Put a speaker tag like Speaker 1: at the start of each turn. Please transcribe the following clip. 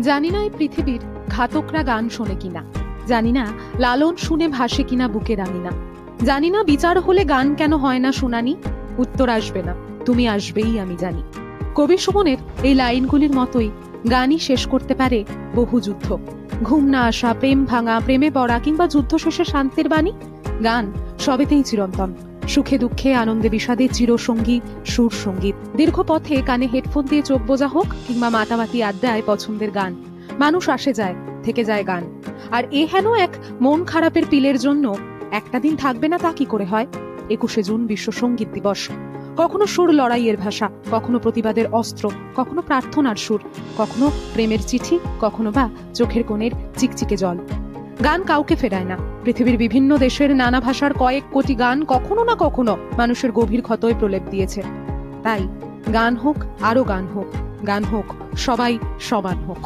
Speaker 1: জানি না এই পৃথিবীর ঘাতকরা গান শোনে কিনা, জানি না লালন শুনে ভাসে কিনা বুকে রাঙিনা, জানি না বিচার হলে গান কেন হয় না শুনানি। উত্তর আসবে না, তুমি আসবেই আমি জানি। কবি সুমনের এই লাইনগুলির মতোই গানই শেষ করতে পারে বহু যুদ্ধ। ঘুম না আসা, প্রেম ভাঙা, প্রেমে পড়া কিংবা যুদ্ধ শেষে শান্তির বাণী, গান সবেতেই চিরন্তন। সুখে দুঃখে আনন্দে বিষাদে চিরসঙ্গী সুর সঙ্গীত। দীর্ঘ পথে কানে হেডফোন দিয়ে চোখ বোঝা হোক কিংবা মাতামাতি আড্ডায় পছন্দের গান, মানুষ আসে যায়, থেকে যায় গান। আর এ হেন এক মন খারাপের পিলের জন্য একটা দিন থাকবে না তা কি করে হয়? 21শে জুন বিশ্ব সঙ্গীত দিবস। কখনো সুর লড়াইয়ের ভাষা, কখনো প্রতিবাদের অস্ত্র, কখনো প্রার্থনার সুর, কখনো প্রেমের চিঠি, কখনো বা চোখের কোণের চিকচিকে জল। গান কাউকে ফেরায় না। পৃথিবীর বিভিন্ন দেশের নানা ভাষার কয়েক কোটি গান কখনো না কখনো মানুষের গভীর ক্ষতয় প্রলেপ দিয়েছে। তাই গান হোক, আরো গান হোক, গান হোক, সবাই সমান হোক।